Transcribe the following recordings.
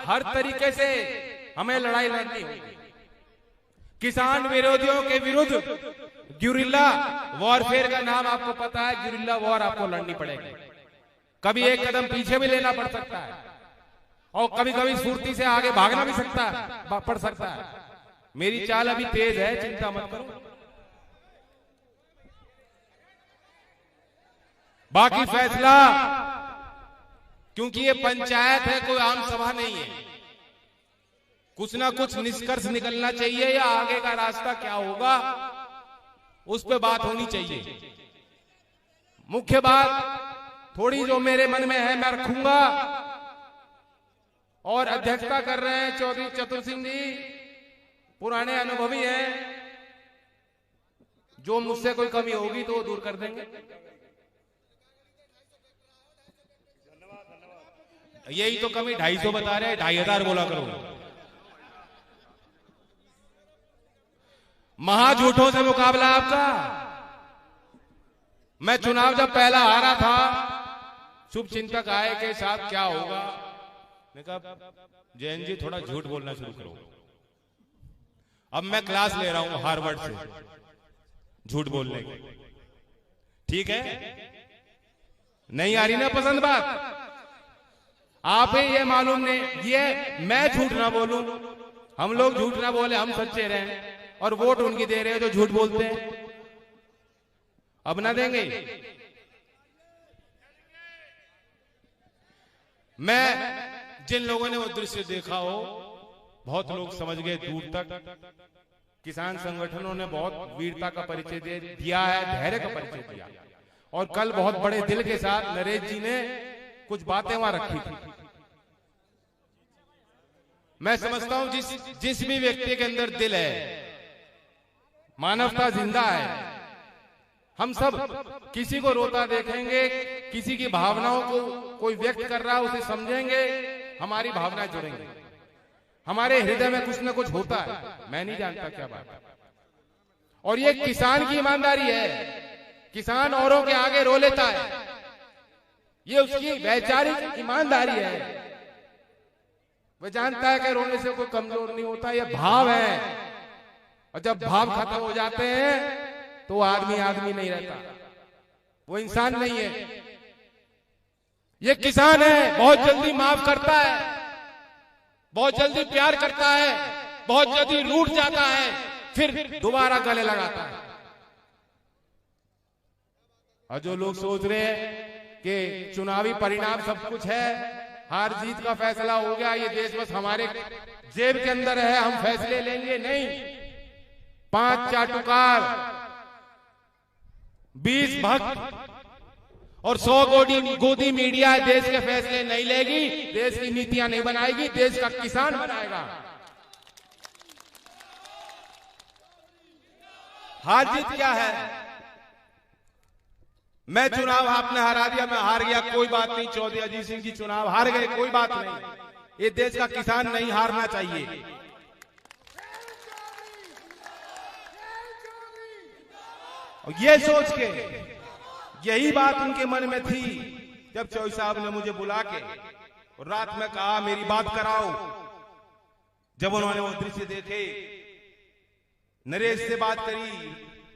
हर तरीके से हमें लड़ाई लड़नी होगी। किसान विरोधियों के विरुद्ध ग्यूरिल्ला वॉरफेयर का नाम आपको पता है, ग्यूरिल्ला वॉर आपको लड़नी पड़ेगी। कभी एक कदम पीछे भी लेना पड़ सकता है और कभी कभी फुर्ती से आगे भागना भी पड़ सकता है। मेरी चाल अभी तेज है, चिंता मत करो। बाकी फैसला, क्योंकि ये पंचायत है, कोई आम सभा नहीं है, कुछ ना कुछ निष्कर्ष निकलना चाहिए या आगे का रास्ता क्या होगा उस पे बात होनी चाहिए। मुख्य बात थोड़ी जो मेरे मन में है मैं रखूंगा। और अध्यक्षता कर रहे हैं चौधरी चतुर सिंह जी, पुराने अनुभवी हैं, जो मुझसे कोई कमी होगी तो वो दूर कर देंगे। यही तो कमी 250 बता रहे हैं, 2500 बोला करो। महाझूठों से मुकाबला आपका। मैं चुनाव जब पहला हारा था, शुभ चिंतक आए के साथ क्या होगा, मैं कहा जैन जी थोड़ा झूठ बोलना शुरू करो। अब मैं क्लास ले रहा हूं हार्वर्ड से झूठ बोलने की। ठीक है, नहीं आ रही ना पसंद बात? आप ही ये मालूम नहीं, ये मैं झूठ ना बोलूं, हम लोग झूठ ना बोले, हम सच्चे रहें, और वोट उनकी दे रहे हैं जो झूठ बोलते हैं। अब ना देंगे। मैं जिन लोगों ने वो दृश्य देखा हो, बहुत लोग समझ गए दूर तक। किसान संगठनों ने बहुत वीरता का परिचय दिया है, धैर्य का परिचय दिया। और कल बहुत बड़े दिल के साथ नरेश जी ने कुछ बातें वहां रखी थी। मैं समझता हूं जिस भी व्यक्ति के अंदर दिल है, मानवता जिंदा है, हम सब किसी को रोता देखेंगे, किसी की भावनाओं को कोई व्यक्त कर रहा है उसे समझेंगे, हमारी भावनाएं जुड़ेंगी। हमारे हृदय में कुछ ना कुछ होता है, मैं नहीं जानता क्या बात है। और ये किसान की ईमानदारी है। किसान औरों के आगे रो लेता है, ये उसकी वैचारिक ईमानदारी है। वह जानता है कि रोने से कोई कमजोर नहीं होता, ये भाव है। और जब भाव खत्म हो जाते हैं तो वो आदमी आदमी नहीं रहता, वो इंसान नहीं है। ये किसान है, बहुत जल्दी माफ करता है, बहुत जल्दी प्यार करता है, बहुत जल्दी रूठ जाता है, फिर दोबारा गले लगाता है। और जो लोग सोच रहे हैं कि चुनावी परिणाम सब कुछ है, हार जीत का फैसला हो गया, ये देश बस हमारे जेब के अंदर है, हम फैसले लेंगे, नहीं। 5 चाटुकार, 20 भक्त और 100 गोदी मीडिया देश के फैसले नहीं लेगी, देश की नीतियां नहीं बनाएगी, देश का किसान बनाएगा। हार जीत क्या है? मैं चुनाव आपने हरा दिया, मैं हार गया, कोई बात नहीं। चौधरी अजीत सिंह जी चुनाव हार गए, कोई बात नहीं। ये देश का किसान नहीं हारना चाहिए। और ये सोच के, यही बात उनके मन में थी जब चौधरी साहब ने मुझे बुला के और रात में कहा मेरी बात कराओ। जब उन्होंने वो दृश्य देखे, नरेश से बात करी,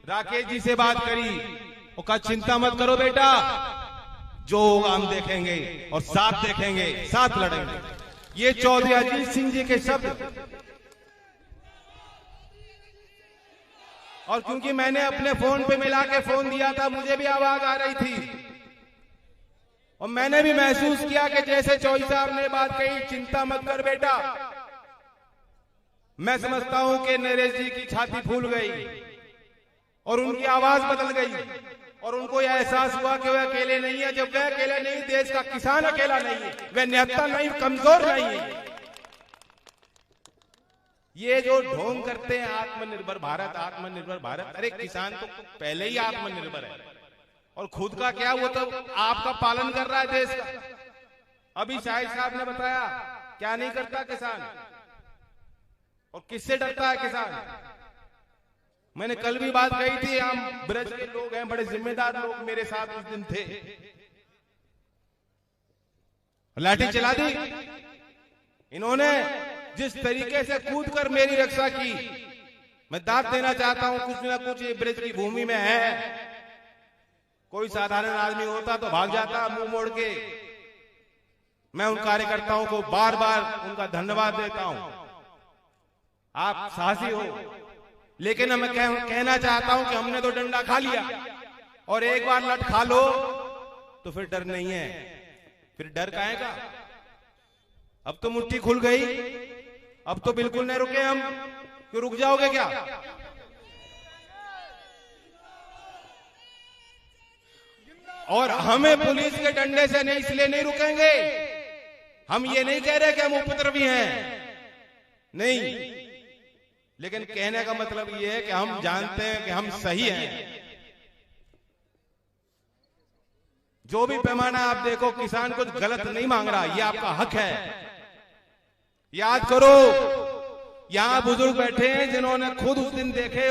राकेश जी से बात करी, और कहा चिंता मत करो बेटा, जो होगा हम देखेंगे और साथ देखेंगे, साथ लड़ेंगे। ये चौधरी अजीत सिंह जी के शब्द। और क्योंकि मैंने अपने फोन पे मिला के फोन दिया था, मुझे भी आवाज आ रही थी और मैंने भी महसूस किया कि जैसे चौधरी साहब ने बात कही, चिंता मत कर बेटा, मैं समझता हूं कि नरेश जी की छाती फूल गई और उनकी आवाज बदल गई और उनको यह एहसास हुआ कि वह अकेले नहीं है। जब वह अकेले नहीं, देश का किसान अकेला नहीं है, वह निहत्था नहीं, कमजोर नहीं है। ये जो ढोंग करते हैं आत्मनिर्भर भारत, आत्मनिर्भर भारत, अरे किसान तो पहले ही आत्मनिर्भर है और खुद का क्या, वो तो आपका पालन कर रहा है देश का। अभी शाहिद साहब ने बताया क्या नहीं करता किसान और किससे डरता है किसान। मैंने कल भी बात कही थी, हम ब्रज के लोग हैं, बड़े जिम्मेदार लोग मेरे साथ उस दिन थे, लाठी चला दी, इन्होंने जिस तरीके से कूदकर मेरी रक्षा की, मैं दाद देना चाहता हूं। कुछ ना कुछ ये ब्रज की भूमि में है। कोई साधारण आदमी होता तो भाग जाता मुंह मोड़ के। मैं उन कार्यकर्ताओं को बार बार उनका धन्यवाद देता हूं। आप साहसी हो, लेकिन मैं कहना चाहता हूं कि हमने तो डंडा खा लिया, और एक बार लट खा लो तो फिर डर नहीं है। फिर डर काहे का? अब तो मुट्ठी खुल गई, अब तो बिल्कुल नहीं रुके हम। क्यों रुक जाओगे क्या? और हमें पुलिस के डंडे से नहीं, इसलिए नहीं रुकेंगे। हम ये नहीं कह रहे कि हम उपद्रवी हैं, नहीं, लेकिन कहने का मतलब ये है कि हम जानते हैं कि हम सही हैं। जो भी पैमाना आप देखो, किसान कुछ गलत नहीं मांग रहा, ये आपका हक है। याद करो, यहां बुजुर्ग बैठे हैं जिन्होंने खुद उस दिन देखे,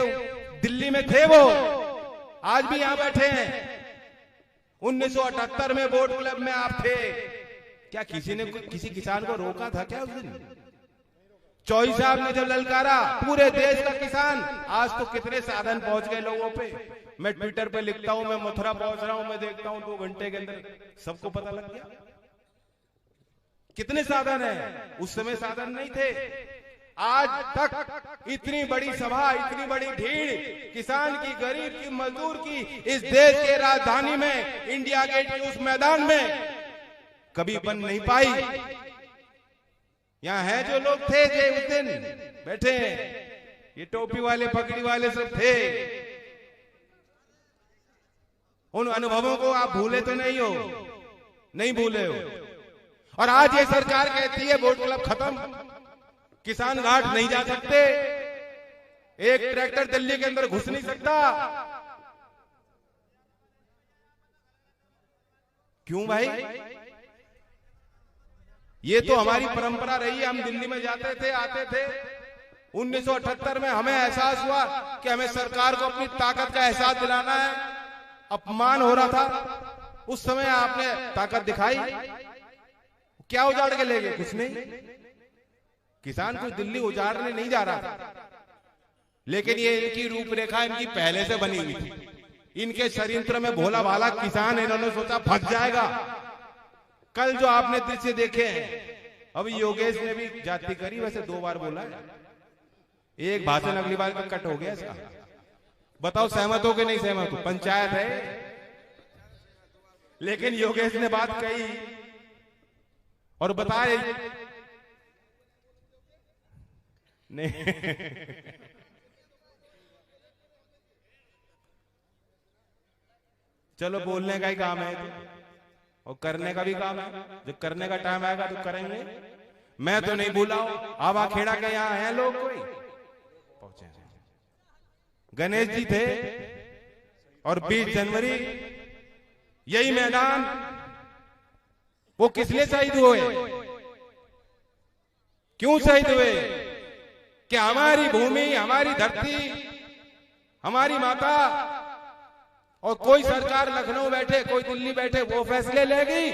दिल्ली में थे वो, आज भी यहां बैठे हैं। 1978 में बोट क्लब में आप थे। क्या किसी ने किसी किसान को रोका था क्या उस दिन? चौधरी साहब ने जब ललकारा, पूरे देश का किसान, आज तो कितने साधन पहुंच गए लोगों पे। मैं ट्विटर पे लिखता हूं, मैं मथुरा पहुंच रहा हूं, मैं देखता हूं 2 घंटे के अंदर सबको पता लग गया कितने साधन है। उस समय साधन नहीं थे। आज तक इतनी बड़ी सभा, इतनी बड़ी भीड़ किसान की, गरीब की, मजदूर की, इस देश के राजधानी में, इंडिया गेट के उस मैदान में कभी बन नहीं पाई। यहां है जो लोग थे जो उस दिन बैठे हैं, ये टोपी वाले, पगड़ी वाले सब थे। उन अनुभवों को आप भूले तो नहीं हो? नहीं भूले हो। और आज ये सरकार कहती है बोट क्लब खत्म, किसान घाट नहीं जा सकते, एक ट्रैक्टर दिल्ली के अंदर घुस नहीं सकता। क्यों भाई? ये तो हमारी परंपरा रही है। हम दिल्ली में जाते थे, आते थे। 1978 में हमें एहसास हुआ कि हमें सरकार को अपनी ताकत का एहसास दिलाना है। अपमान हो रहा था, उस समय आपने ताकत दिखाई। क्या उजाड़ के ले गए? कुछ नहीं। किसान कुछ दिल्ली उजाड़ने नहीं जा रहा था, लेकिन ये इनकी रूपरेखा इनकी पहले से बनी हुई थी। इनके षड्यंत्र में भोला भाला किसान, इन्होंने सोचा फंस जाएगा। कल जो आपने दृश्य देखे हैं, अभी योगेश ने भी जाति करी, वैसे 2 बार बोला है। एक भाषण अगली बार का कट हो गया इसका। बताओ सहमत हो कि नहीं सहमत हो? पंचायत है, लेकिन योगेश ने बात कही और बताया नहीं। चलो, बोलने का ही काम है और करने का भी काम है। जब करने का टाइम आएगा तो करेंगे। मैं तो नहीं भूला हूं। आवा खेड़ा के यहाँ हैं लोग, कोई पहुंचे। गणेश जी थे और 20 जनवरी यही मैदान, वो किस लिए शहीद हुए? क्यों शहीद हुए? कि हमारी भूमि, हमारी धरती, हमारी माता, और कोई सरकार लखनऊ बैठे, कोई दिल्ली बैठे, वो फैसले लेगी,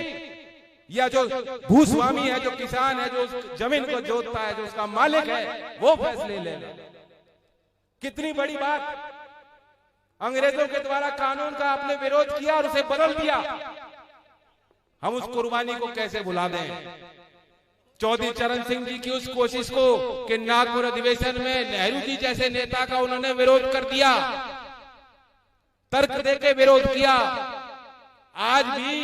या जो भूस्वामी है, जो किसान है, जो जमीन को जोतता है, जो उसका मालिक है, वो फैसले लेगा। कितनी बड़ी बात। अंग्रेजों के द्वारा कानून का आपने विरोध किया और उसे बदल दिया। हम उस कुर्बानी को कैसे भुला दें? चौधरी चरण सिंह जी की उस कोशिश को कि नागपुर अधिवेशन में नेहरू जी जैसे नेता का उन्होंने विरोध कर दिया, तर्क देके विरोध किया। आज भी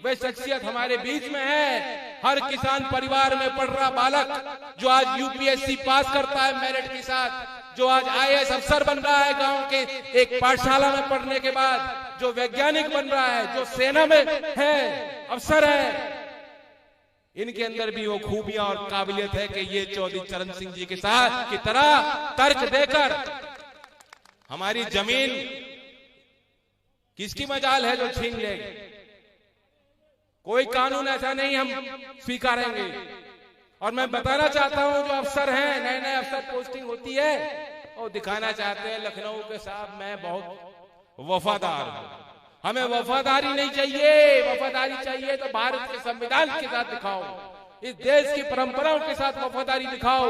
वह शख्सियत हमारे बीच में है। हर किसान परिवार में पढ़ रहा बालक जो आज यूपीएससी पास करता है मेरिट के साथ, जो आज आईएएस अफसर बन रहा है गांव के एक पाठशाला में पढ़ने के बाद, जो वैज्ञानिक बन रहा है, जो सेना में है, अफसर है, इनके अंदर भी वो खूबियां और काबिलियत है कि ये चौधरी चरण सिंह जी के साथ की तरह तर्क देकर हमारी जमीन किसकी मजाल है जो छीन लेंगे। कोई कानून ऐसा नहीं हम स्वीकारेंगे। और मैं बताना चाहता हूं, जो अफसर हैं, नए नए अफसर पोस्टिंग होती है और दिखाना चाहते हैं लखनऊ के साथ मैं बहुत वफादार हूं। हमें वफादारी नहीं चाहिए। वफादारी चाहिए तो भारत के संविधान के साथ दिखाओ। इस देश की परंपराओं के साथ वफादारी दिखाओ।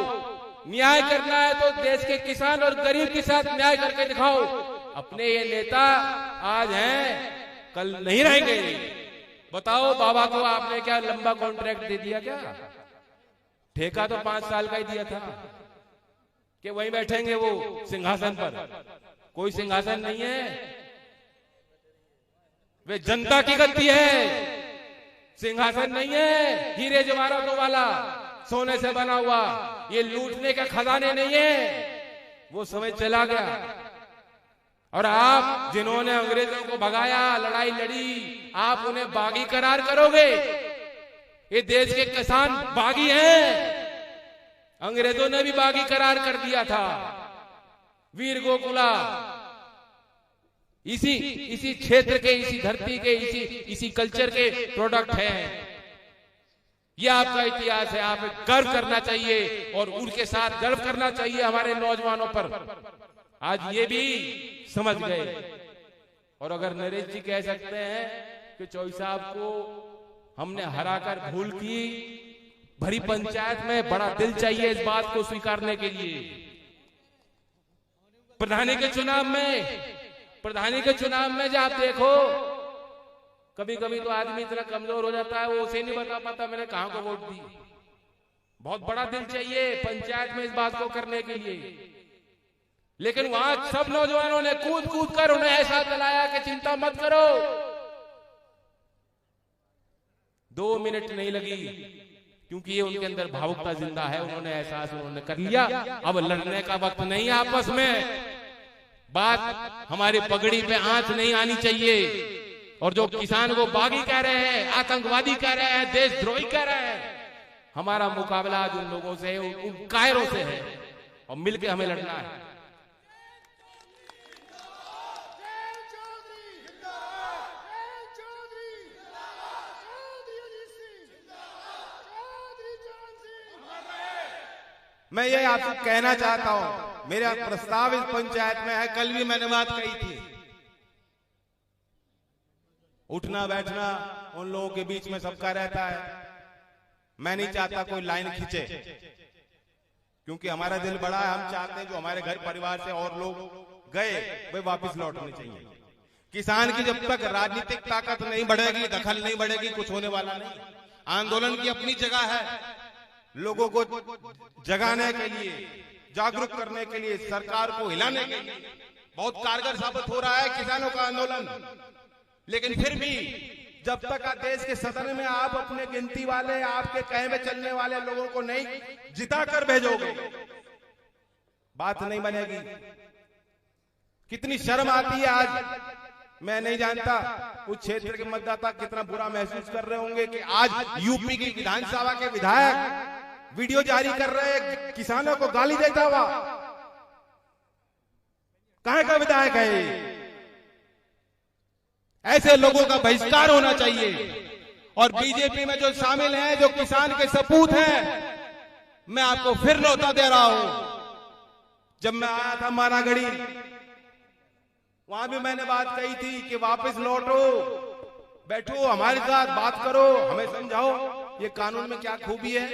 न्याय करना है तो देश के किसान और गरीब के साथ न्याय करके दिखाओ। अपने ये नेता आज हैं, कल नहीं रहेंगे। बताओ, बाबा को आपने क्या लंबा कॉन्ट्रैक्ट दे दिया क्या? ठेका तो 5 साल का ही दिया था कि वहीं बैठेंगे वो सिंहासन पर। कोई सिंहासन नहीं है, वे जनता की गद्दी है, सिंहासन नहीं है हीरे जवाहरातों वाला, सोने से बना हुआ। ये लूटने के खजाने नहीं है, वो समय चला गया। और आप जिन्होंने अंग्रेजों को भगाया, लड़ाई लड़ी, आप उन्हें बागी करार करोगे? ये देश के किसान बागी हैं, अंग्रेजों ने भी बागी करार कर दिया था। वीर गोकुला इसी क्षेत्र के, इसी धरती के, इसी कल्चर के प्रोडक्ट हैं। यह आपका इतिहास है, आप गर्व करना चाहिए और उनके साथ गर्व करना चाहिए हमारे नौजवानों पर। आज ये भी समझ गए। और अगर नरेश जी कह सकते हैं कि चौई साहब को हमने हराकर भूल की, भरी पंचायत में बड़ा दिल चाहिए इस बात को स्वीकारने के लिए। प्रधानी के चुनाव में जब आप देखो, कभी कभी तो आदमी इतना कमजोर हो जाता है, वो उसे नहीं बता पाता मैंने कहां को वोट दी। बहुत बड़ा दिल चाहिए पंचायत में इस बात को करने के लिए। लेकिन वहां सब नौजवानों ने कूद कूद कर उन्हें ऐसा दिलाया कि चिंता मत करो। 2 मिनट नहीं लगी, क्योंकि ये उनके अंदर भावुकता जिंदा है। उन्होंने एहसास उन्होंने कर लिया, अब लड़ने का वक्त नहीं है आपस में। बात हमारी पगड़ी पे आंच नहीं आनी चाहिए। और जो किसान को बागी कह रहे हैं, आतंकवादी कह रहे हैं, देशद्रोही कह रहे हैं, हमारा मुकाबला आज उन लोगों से, उन कायरों से है, और मिलकर हमें लड़ना है। मैं ये आपसे कहना चाहता हूं, मेरा प्रस्ताव इस पंचायत में है, कल भी मैंने बात कही थी। उठना बैठना उन लोगों के बीच में सबका रहता है। मैं नहीं चाहता कोई लाइन खींचे, क्योंकि हमारा दिल बड़ा है। हम चाहते हैं जो हमारे घर परिवार से और लोग गए वे वापस लौटने चाहिए। किसान की जब तक राजनीतिक ताकत नहीं बढ़ेगी, दखल नहीं बढ़ेगी, कुछ होने वाला नहीं। आंदोलन की अपनी जगह है, लोगों को जगाने के लिए, जागरूक करने के लिए, सरकार को हिलाने के लिए बहुत कारगर साबित हो रहा है किसानों का आंदोलन। लेकिन फिर भी जब तक देश के सदन में आप अपने गिनती वाले, आपके कहे में चलने वाले लोगों को नहीं जिता कर भेजोगे, बात नहीं बनेगी। कितनी शर्म आती है आज। मैं नहीं जानता उस क्षेत्र के मतदाता कितना बुरा महसूस कर रहे होंगे कि आज यूपी की विधानसभा के विधायक वीडियो जारी कर रहे किसानों को गाली देता हुआ। कहां का विधायक है? ऐसे लोगों का बहिष्कार होना चाहिए। और बीजेपी में जो शामिल हैं, जो किसान के सपूत हैं, मैं आपको फिर न्योता दे रहा हूं। जब मैं आया था मानागढ़ी, वहां भी मैंने बात कही थी कि वापस लौटो, बैठो, हमारे साथ बात करो, हमें समझाओ ये कानून में क्या खूबी है,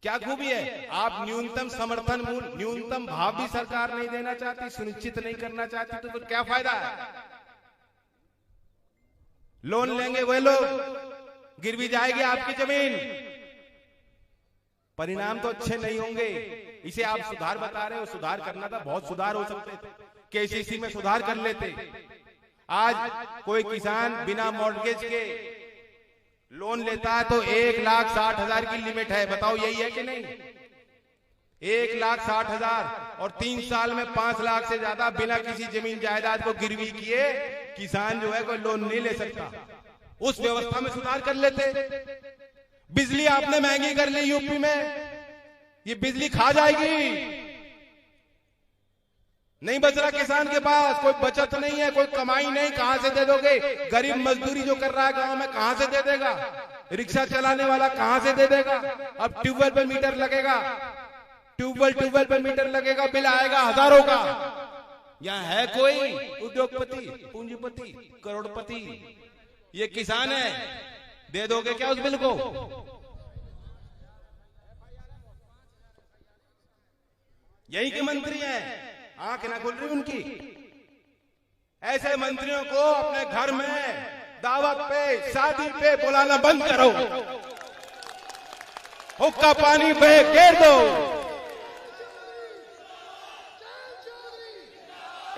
क्या खूबी है। आप न्यूनतम समर्थन मूल्य, न्यूनतम भाव भी सरकार नहीं देना चाहती, सुनिश्चित नहीं करना चाहती, तो फिर क्या फायदा है? लोन लेंगे वे लोग, गिरवी जाएगी आपकी जमीन, परिणाम तो अच्छे नहीं होंगे। इसे आप सुधार बता रहे हो, सुधार करना था, बहुत सुधार हो सकते थे, केसीसी में सुधार कर लेते। आज कोई किसान बिना मॉर्गेज के लोन लेता है तो 1,60,000 की लिमिट है। बताओ यही है कि नहीं? 1,60,000 और 3 साल में 5 लाख से ज्यादा बिना किसी जमीन जायदाद को गिरवी किए किसान जो है कोई लोन नहीं ले सकता। उस व्यवस्था में सुधार कर लेते। बिजली आपने महंगी कर ली यूपी में, ये बिजली खा जाएगी। नहीं बच रहा किसान के पास, कोई बचत नहीं है, कोई कमाई नहीं, कहां से दे दोगे? गरीब मजदूरी जो कर रहा है गांव में कहां से दे देगा? रिक्शा चलाने वाला कहां से दे देगा? अब ट्यूबवेल पे मीटर लगेगा, ट्यूबवेल पे मीटर लगेगा, बिल आएगा हजारों का। यहाँ है कोई उद्योगपति, पूंजीपति, करोड़पति? ये किसान है। दे दोगे क्या उस बिल को? यही के मंत्री हैं, आंख ना खुल रही उनकी। ऐसे मंत्रियों को अपने घर में दावत पे, शादी पे बुलाना बंद करो। हुक्का पानी पे घेर दो।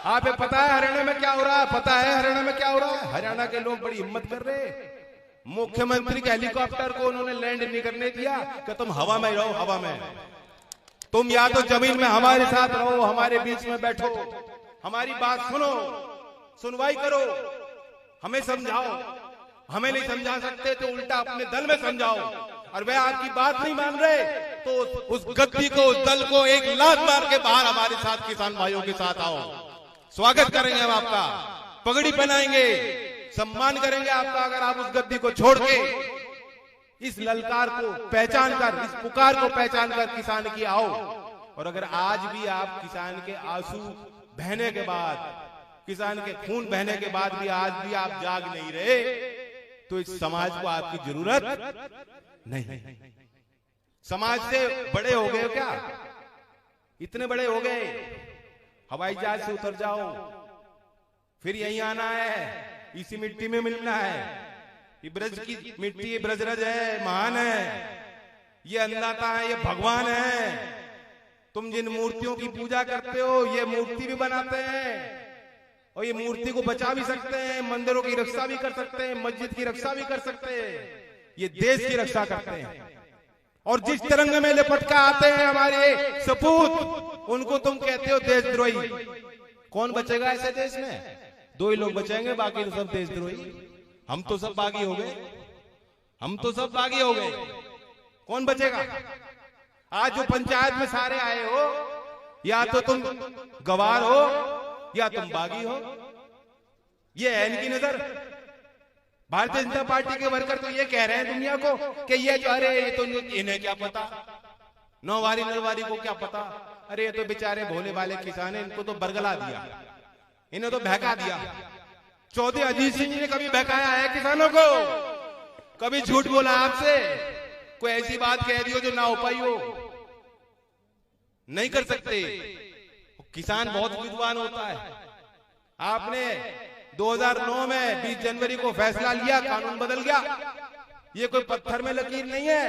आपको पता है हरियाणा में क्या हो रहा है? पता है हरियाणा में क्या हो रहा है? हरियाणा के लोग बड़ी हिम्मत कर रहे हैं। मुख्यमंत्री के हेलीकॉप्टर को उन्होंने लैंड नहीं करने दिया कि तुम हवा में रहो, हवा में। तुम या तो जमीन में हमारे साथ रहो, हमारे बीच में बैठो, हमारी बात सुनो, सुनवाई करो, हमें समझाओ। हमें नहीं समझा सकते तो उल्टा अपने दल में समझाओ। और वे आपकी बात नहीं मान रहे तो उस गद्दी को, उस दल को एक लात मार के बाहर हमारे साथ किसान भाइयों के साथ आओ। स्वागत करेंगे हम आपका, पगड़ी पहनाएंगे, सम्मान करेंगे आपका। अगर आप उस गद्दी को छोड़ के इस ललकार को पहचान कर, इस पुकार को पहचान कर किसान की आओ। और अगर आज भी आप किसान के आंसू बहने के बाद, किसान के खून बहने के बाद भी आज भी आप जाग नहीं रहे, तो इस समाज को आपकी जरूरत नहीं। समाज से बड़े हो गए क्या? इतने बड़े हो गए, हवाई जहाज से उतर जाओ, फिर यहीं आना है, इसी मिट्टी में मिलना है। ये ब्रज की मिट्टी, ब्रजरज है, महान है, ये अन्नदाता है, ये भगवान है। तुम जिन मूर्तियों की पूजा करते हो, ये मूर्ति भी बनाते हैं और ये मूर्ति को बचा भी सकते हैं, मंदिरों की रक्षा भी कर सकते हैं, मस्जिद की रक्षा भी कर सकते हैं, ये देश की रक्षा करते हैं। और जिस तिरंगे में लिपट कर आते हैं हमारे सपूत, उनको तुम कहते हो देशद्रोही। कौन बचेगा ऐसे देश में? दो ही लोग बचेंगे, बाकी तो सब देशद्रोही। हम तो सब बागी हो गए, हम तो सब बागी हो गए। कौन बचेगा? आज जो पंचायत में सारे आए हो, या तो तुम गवार हो या तुम बागी हो। ये है इनकी नजर। भारतीय जनता पार्टी के वर्कर तो ये कह रहे हैं दुनिया को कि ये जो, अरे ये तो इन्हें क्या पता, नौवारी नरवारी को क्या पता, अरे ये तो बेचारे भोले वाले किसान हैं, इनको तो बरगला दिया, इन्हें तो बहका दिया। चौधरी अजीत सिंह जी ने कभी बहकाया है किसानों को? कभी झूठ बोला आपसे? कोई ऐसी बात कह दी हो जो ना हो पाई हो? नहीं कर सकते। किसान बहुत विद्वान होता है। आपने 2009 में 20 जनवरी को फैसला लिया, कानून बदल गया। ये कोई पत्थर में लकीर नहीं है,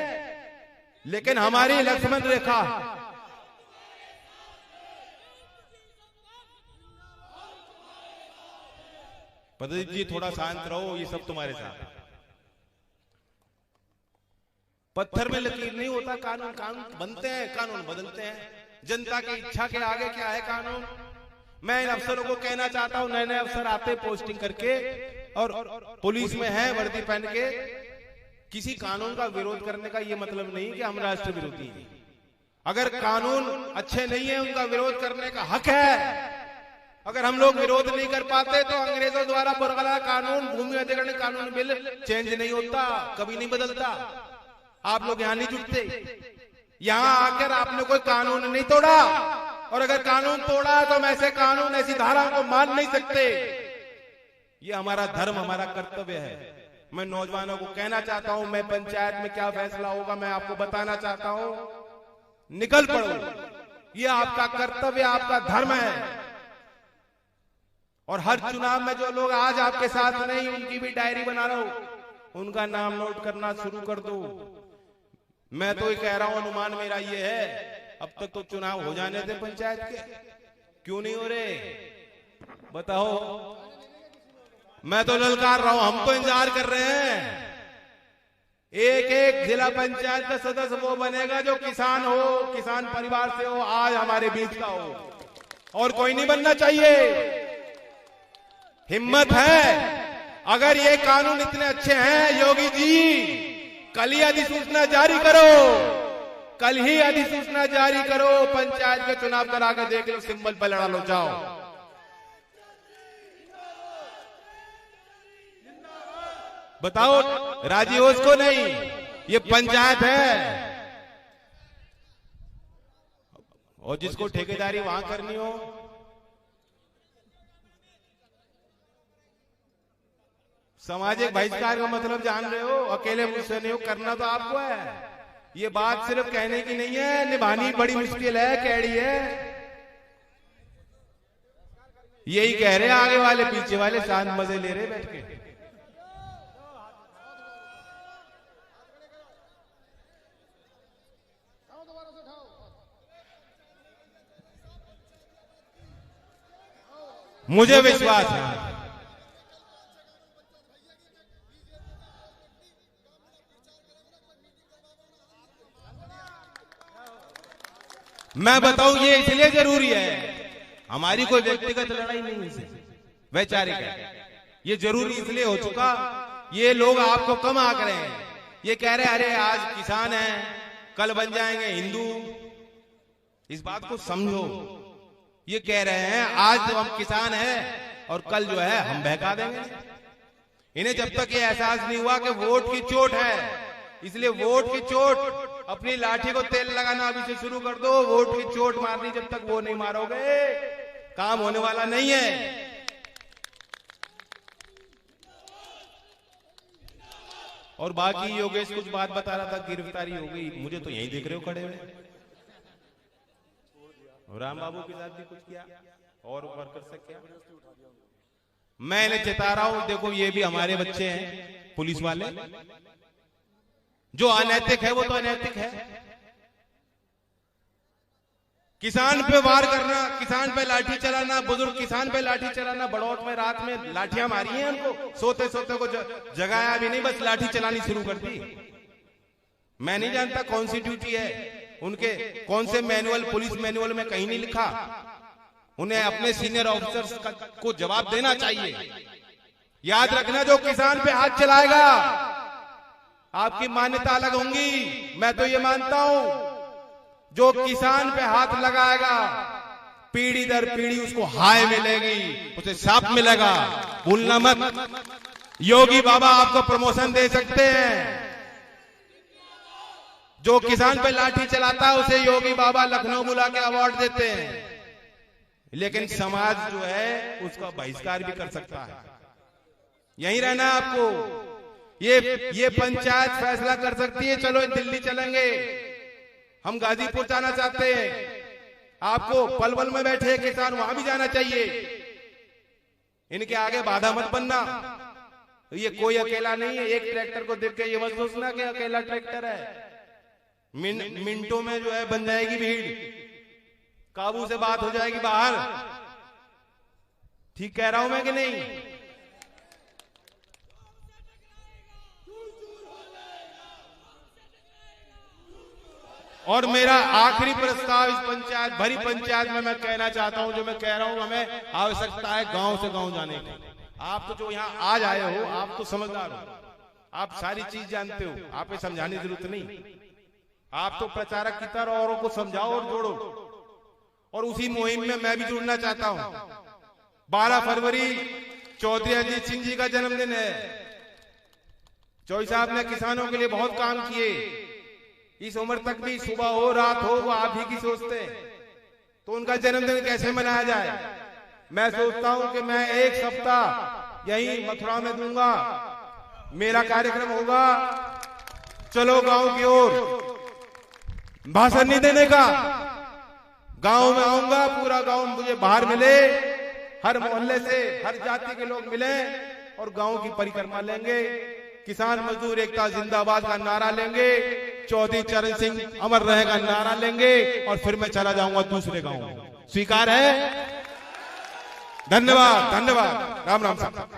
लेकिन हमारी लक्ष्मण रेखा, प्रदीप जी थोड़ा शांत रहो, ये सब तुम्हारे साथ। पत्थर में लकीर नहीं होता कानून। कानून बनते हैं, कानून बदलते हैं। जनता की इच्छा के आगे क्या है कानून? मैं इन अफसरों को कहना चाहता हूं, नए नए अफसर आते पोस्टिंग करके और पुलिस में है वर्दी पहन के, किसी कानून का विरोध करने का ये मतलब नहीं कि हम राष्ट्र विरोधी हैं। अगर कानून अच्छे नहीं है, उनका विरोध करने का हक है। अगर हम लोग विरोध नहीं कर पाते तो अंग्रेजों द्वारा बरकरार कानून, भूमि अधिग्रहण कानून बिल चेंज नहीं होता, कभी नहीं बदलता। आप लोग यहां नहीं जुटते। यहां आकर आपने कोई कानून नहीं तोड़ा, और अगर कानून तोड़ा तो हम ऐसे कानून, ऐसी धारा को मान नहीं सकते। ये हमारा धर्म, हमारा कर्तव्य है। मैं नौजवानों को कहना चाहता हूं, मैं पंचायत में क्या फैसला होगा मैं आपको बताना चाहता हूं। निकल पड़ो, ये आपका कर्तव्य, आपका धर्म है। और हर चुनाव में जो लोग आज आपके साथ नहीं, उनकी भी डायरी बना रहा हूं, उनका नाम नोट करना शुरू कर दो। मैं तो ये कह रहा हूं, अनुमान मेरा ये है, अब तक तो चुनाव हो जाने थे पंचायत के, क्यों नहीं हो रहे बताओ? मैं तो ललकार रहा हूं, हम तो इंतजार कर रहे हैं। एक एक जिला पंचायत का सदस्य वो बनेगा जो किसान हो, किसान परिवार से हो, आज हमारे बीच का हो, और कोई नहीं बनना चाहिए। हिम्मत है। अगर ये कानून इतने अच्छे हैं योगी जी, कल ही अधिसूचना जारी करो, कल ही अधिसूचना जारी करो, पंचायत के चुनाव करा कर देख लो, सिंबल पर लड़ा लो, जाओ। बताओ राजी हो उसको? नहीं, ये पंचायत है, और जिसको ठेकेदारी वहां करनी हो, सामाजिक बहिष्कार का मतलब जान रहे हो? अकेले मुझसे नहीं हो, करना तो आपको है। ये बात सिर्फ कहने की नहीं है, निभानी बड़ी मुश्किल है, कैड़ी है। यही कह रहे हैं आगे वाले, पीछे वाले शांत मजे ले रहे बैठ के। मुझे विश्वास है, मैं बताऊं, ये इसलिए जरूरी है, हमारी कोई व्यक्तिगत लड़ाई नहीं है, वैचारिक है। ये जरूरी इसलिए हो चुका, ये लोग आपको कम आंक रहे हैं। ये कह रहे अरे आज किसान हैं, कल बन जाएंगे हिंदू। इस बात को समझो, ये कह रहे हैं आज तो हम किसान हैं और कल जो है हम बहका देंगे। इन्हें जब तक ये एहसास नहीं हुआ कि वोट की चोट है, इसलिए वोट की चोट, अपनी लाठी को तेल लगाना अभी से शुरू कर दो। वोट की चोट मारनी जब तक वो नहीं मारोगे, काम होने वाला नहीं है। और बाकी योगेश कुछ बात बता रहा था, गिरफ्तारी हो गई, मुझे तो यहीं देख रहे हो खड़े हुए। राम बाबू के साथ भी कुछ किया और वर्कर से क्या, मैं इन्हें चेता रहा हूं, देखो ये भी हमारे बच्चे हैं पुलिस वाले। जो अनैतिक है वो तो अनैतिक है। किसान पे वार करना, किसान पे लाठी चलाना, बुजुर्ग किसान पे लाठी चलाना। बड़ौत में रात में लाठियां मारी हैं उनको, सोते सोते को जगाया भी नहीं, बस लाठी चलानी शुरू कर दी। मैं नहीं जानता कौन सी ड्यूटी है उनके, कौन से मैनुअल, पुलिस मैनुअल में कहीं नहीं लिखा। उन्हें अपने सीनियर ऑफिसर्स को जवाब देना चाहिए। याद रखना, जो किसान पे हाथ चलाएगा, आपकी मान्यता अलग होंगी, मैं तो ये मानता हूं। जो किसान पे हाथ लगाएगा, पीढ़ी दर पीढ़ी उसको हाय मिलेगी, उसे साप मिलेगा। भूलना मत, योगी बाबा आपको प्रमोशन दे सकते हैं। जो किसान पे लाठी चलाता है उसे योगी बाबा लखनऊ बुला के अवार्ड देते हैं। लेकिन समाज जो है उसका बहिष्कार भी कर सकता है। यहीं रहना है आपको। ये पंचायत फैसला कर सकती है, चलो दिल्ली चलेंगे, हम गाजीपुर जाना चाहते हैं, आपको पलवल में बैठे किसान वहां भी जाना चाहिए। इनके आगे बाधा मत बनना। ये कोई अकेला नहीं है। एक ट्रैक्टर को देख के ये मत सोचना कि अकेला ट्रैक्टर है। मिनटों में जो है बन जाएगी भीड़, काबू से बात हो जाएगी बाहर। ठीक कह रहा हूं मैं कि नहीं? और मेरा आखिरी प्रस्ताव इस पंचायत, भरी पंचायत में मैं कहना चाहता हूं, जो मैं कह रहा हूं, हमें आवश्यकता है गांव से गांव जाने की। आप तो जो यहां आज आए हो, आप तो समझदार हो, आप सारी चीज जानते हो, आप समझाने की जरूरत नहीं। आप तो प्रचारक की तरह औरों को समझाओ और जोड़ो। और उसी मुहिम में मैं भी जुड़ना चाहता हूं। 12 फरवरी चौधरी अजीत सिंह जी का जन्मदिन है। चौधरी साहब ने किसानों के लिए बहुत काम किए। इस उम्र तक भी सुबह हो रात हो वो आप ही की सोचते हैं, तो उनका जन्मदिन कैसे मनाया जाए? मैं सोचता हूं कि मैं एक सप्ताह यही मथुरा में दूंगा, मेरा कार्यक्रम होगा। चलो गांव की ओर, भाषण नहीं देने का, गांव में आऊंगा, पूरा गांव मुझे बाहर मिले, हर मोहल्ले से हर जाति के लोग मिले और गांव की परिक्रमा लेंगे। किसान मजदूर एकता जिंदाबाद का नारा लेंगे, चौधरी चरण सिंह अमर रहेगा नारा लेंगे और फिर मैं चला जाऊंगा दूसरे गांव। स्वीकार है? धन्यवाद, धन्यवाद। राम राम साहब।